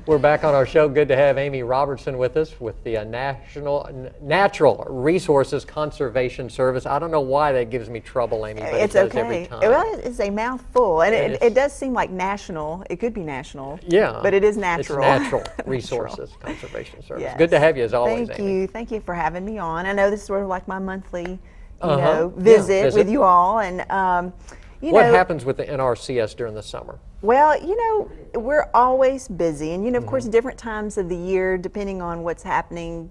We're back on our show. Good to have Amy Robertson with us with the Natural Resources Conservation Service. I don't know why that gives me trouble, Amy, but it's it does okay. every time. Well, it's a mouthful, and it does seem like national. It could be national. Yeah. But it is natural. It's Natural Resources Conservation Service. Yes. Good to have you as always, Thank Amy. you. Thank you for having me on. I know this is sort of like my monthly, visit with you all, and what happens with the NRCS during the summer? Well, we're always busy, and of course, different times of the year, depending on what's happening,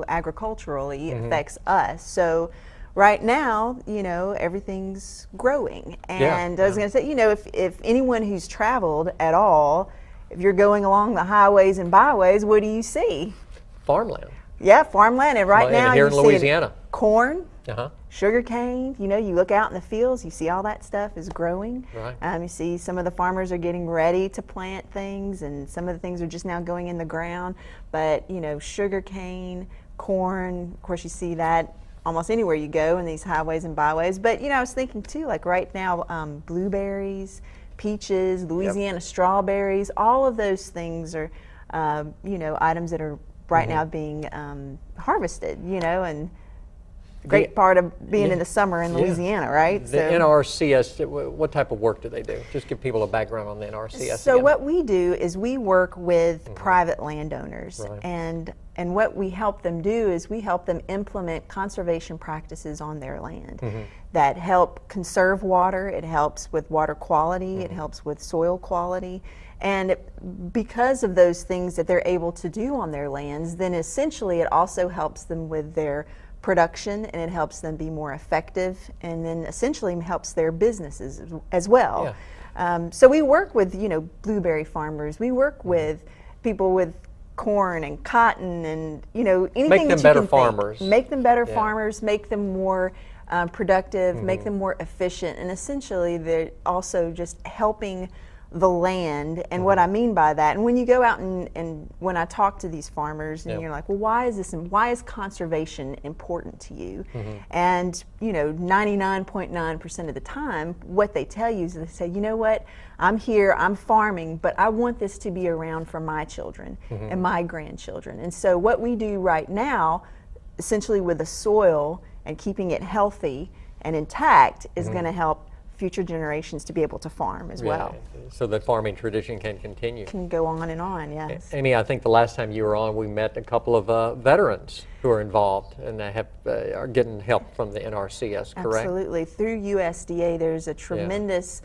agriculturally, affects us. So, right now, everything's growing, and I was going to say, if anyone who's traveled at all, if you're going along the highways and byways, what do you see? Farmland. Yeah, farmland, and right now here you in Louisiana, corn. Uh-huh. Sugar cane, you look out in the fields, you see all that stuff is growing. Right. You see some of the farmers are getting ready to plant things, and some of the things are just now going in the ground. But, sugar cane, corn, of course you see that almost anywhere you go in these highways and byways. But, I was thinking too, like right now, blueberries, peaches, Louisiana strawberries, all of those things are, items that are right now being harvested, and great part of being in the summer inLouisiana, right? The NRCS, what type of work do they do? Just give people a background on the NRCS. So what we do is we work with private landowners, and what we help them do is we help them implement conservation practices on their land that help conserve water. It helps with water quality. It helps with soil quality. And because of those things that they're able to do on their lands, then essentially it also helps them with their production, and it helps them be more effective, and then essentially helps their businesses as well. Yeah. So we work with blueberry farmers. We work with people with corn and cotton, and anything make them that better you can farmers. Think. Make them better farmers. Make them more productive. Make them more efficient, and essentially they're also just helping the land. And what I mean by that, and when you go out and when I talk to these farmers, and you're like, well, why is conservation important to you? And 99.9% of the time, what they tell you is they say, you know what, I'm here, I'm farming, but I want this to be around for my children and my grandchildren. And so what we do right now, essentially with the soil and keeping it healthy and intact, is going to help future generations to be able to farm as well. So that farming tradition can continue. Can go on and on, yes. Amy, I think the last time you were on, we met a couple of veterans who are involved and are getting help from the NRCS, correct? Absolutely. Through USDA, there's a tremendous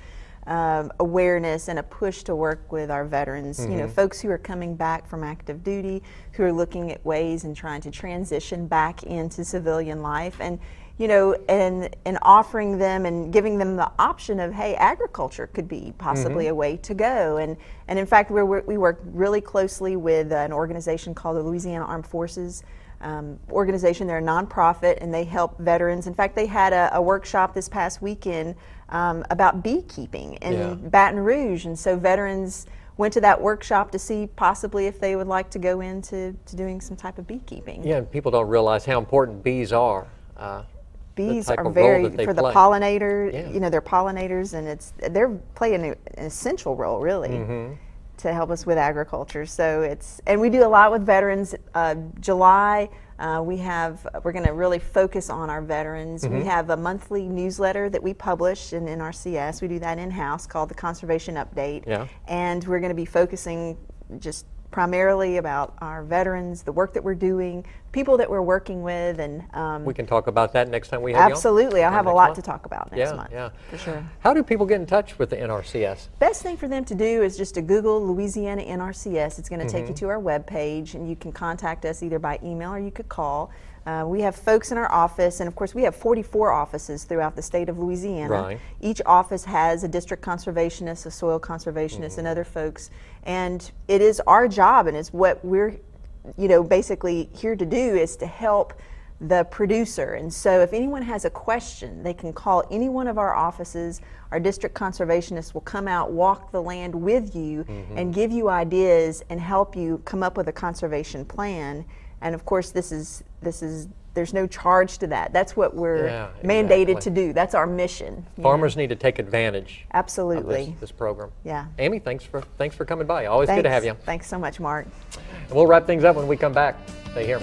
awareness and a push to work with our veterans. Folks who are coming back from active duty, who are looking at ways and trying to transition back into civilian life, and and offering them and giving them the option of, hey, agriculture could be possibly a way to go. And in fact, we work really closely with an organization called the Louisiana Armed Forces organization. They're a nonprofit, and they help veterans. In fact, they had a workshop this past weekend about beekeeping in Baton Rouge, and so veterans went to that workshop to see possibly if they would like to go into doing some type of beekeeping. Yeah, and people don't realize how important bees are. Bees are very, for the pollinator, they're pollinators, and they're playing an essential role, really, to help us with agriculture. So and we do a lot with veterans. July, we're going to really focus on our veterans. We have a monthly newsletter that we publish in NRCS. We do that in-house, called the Conservation Update. And we're going to be focusing just primarily about our veterans, the work that we're doing, people that we're working with, and we can talk about that next time we have you on. Absolutely, I'll have a lot to talk about next month. Yeah, for sure. How do people get in touch with the NRCS? Best thing for them to do is just to Google Louisiana NRCS. It's going to take you to our webpage, and you can contact us either by email or you could call. We have folks in our office, and of course we have 44 offices throughout the state of Louisiana. Right. Each office has a district conservationist, a soil conservationist, and other folks. And it is our job, and it's what we're basically here to do, is to help the producer. And so if anyone has a question, they can call any one of our offices. Our district conservationists will come out, walk the land with you, and give you ideas and help you come up with a conservation plan. And of course, this is there's no charge to that. That's what we're Yeah, mandated exactly. to do. That's our mission. Farmers need to take advantage of Absolutely. this program. Yeah. Amy, thanks for coming by. Always good to have you. Thanks so much, Mark. And we'll wrap things up when we come back. Stay here.